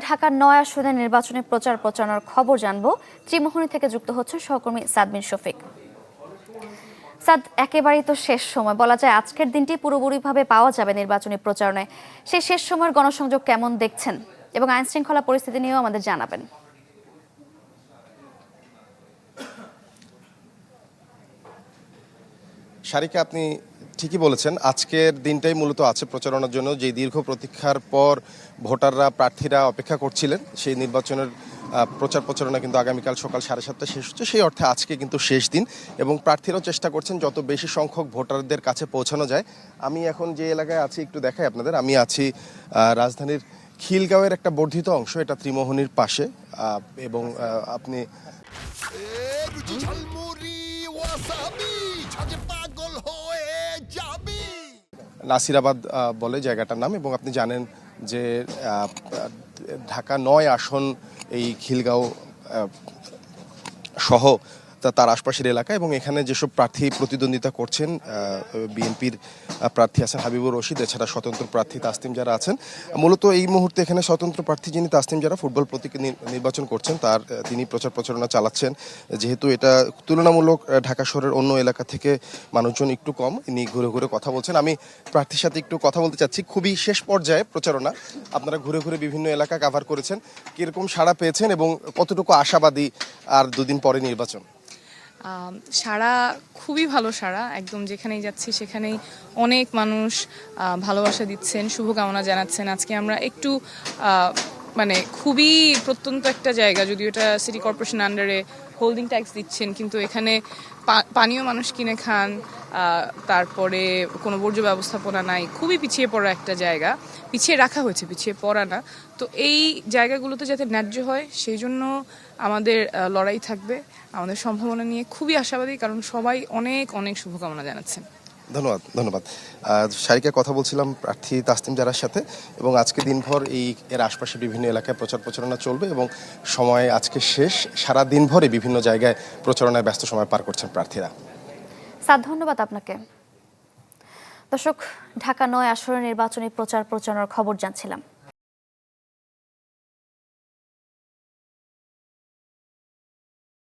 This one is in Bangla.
ঢাকার ৯ আসনে নির্বাচনী প্রচার প্রচারণার খবর জানবো। ত্রিমোহনী থেকে যুক্ত হচ্ছে সহকর্মী সাদ বিন শফিক। সাদ, একেবারেই তো শেষ সময় বলা যায়, আজকের দিনটি পুরোপুরিভাবে পাওয়া যাবে নির্বাচনী প্রচারণায়। সেই শেষ সময়ের গণসংযোগ কেমন দেখছেন এবং আইন শৃঙ্খলা পরিস্থিতি নিয়েও আমাদের জানাবেন। শারিকা, আপনি ঠিকই বলেছেন। আজকের দিনটাই মূলত আছে প্রচারণার জন্য। যে দীর্ঘ প্রতীক্ষার পর ভোটাররা, প্রার্থীরা অপেক্ষা করছিলেন, সেই নির্বাচনের প্রচার প্রচারণা কিন্তু আগামীকাল সকাল 7:30 শেষ হচ্ছে। সেই অর্থে আজকে কিন্তু শেষ দিন এবং প্রার্থীরাও চেষ্টা করছেন যত বেশি সংখ্যক ভোটারদের কাছে পৌঁছানো যায়। আমি এখন যে এলাকায় আছি একটু দেখাই আপনাদের। আমি আছি রাজধানীর খিলগাঁওয়ের একটা বর্ধিত অংশ, এটা ত্রিমোহনীর পাশে এবং আপনি নাসিরাবাদ বলে জায়গাটার নাম। এবং আপনি জানেন যে ঢাকা ৯ আসন এই খিলগাঁও সহ তার আশপাশের এলাকা, এবং এখানে যেসব প্রার্থী প্রতিদ্বন্দ্বিতা করছেন, বিএনপির প্রার্থী আছেন হাবিবুর রশিদ, এছাড়া স্বতন্ত্র প্রার্থী তাসনিম যারা আছেন। মূলত এই মুহূর্তে এখানে স্বতন্ত্র প্রার্থী যিনি তাসনিম যারা ফুটবল প্রতীকে নির্বাচন করছেন, তিনি প্রচার প্রচারণা চালাচ্ছেন। যেহেতু এটা তুলনামূলক ঢাকা শহরের অন্য এলাকা থেকে মানুষজন একটু কম, ইনি ঘুরে ঘুরে কথা বলছেন। আমি প্রার্থীর সাথে একটু কথা বলতে চাচ্ছি। খুবই শেষ পর্যায়ে প্রচারণা, আপনারা ঘুরে ঘুরে বিভিন্ন এলাকা কভার করেছেন, কিরকম সাড়া পেয়েছেন এবং কতটুকু আশাবাদী আর দুদিন পরে নির্বাচন? সাড়া খুবই ভালো সাড়া। একদম যেখানেই যাচ্ছি সেখানেই অনেক মানুষ ভালোবাসা দিচ্ছেন, শুভকামনা জানাচ্ছেন। আজকে আমরা একটু মানে খুবই প্রত্যন্ত একটা জায়গা, যদিও এটা সিটি কর্পোরেশন আন্ডারে হোল্ডিং ট্যাক্স দিচ্ছেন, কিন্তু এখানে পানীয় মানুষ কিনে খান, তারপরে কোনো বর্জ্য ব্যবস্থাপনা নাই। খুবই পিছিয়ে পড়া একটা জায়গা, পিছিয়ে রাখা হয়েছে, পিছিয়ে পড়া না। তো এই জায়গাগুলোতে যাতে ন্যায্য হয় সেই জন্য আমাদের লড়াই থাকবে। আমাদের সম্ভাবনা নিয়ে খুবই আশাবাদী, কারণ সবাই অনেক অনেক শুভকামনা জানাচ্ছেন। ধন্যবাদ। শারিকা, কথা বলছিলাম প্রার্থী তাসনিম জারার সাথে, এবং আজকে দিনভর এর আশপাশে বিভিন্ন এলাকায় প্রচার প্রচারণা চলবে এবং সময় আজকে শেষ। সারা দিনভরে বিভিন্ন জায়গায় প্রচারণায় ব্যস্ত সময় পার করছেন প্রার্থীরা। স্যার, ধন্যবাদ আপনাকে। দর্শক, ঢাকা ৯ আসনের নির্বাচনী প্রচার প্রচারণার খবর জানছিলাম।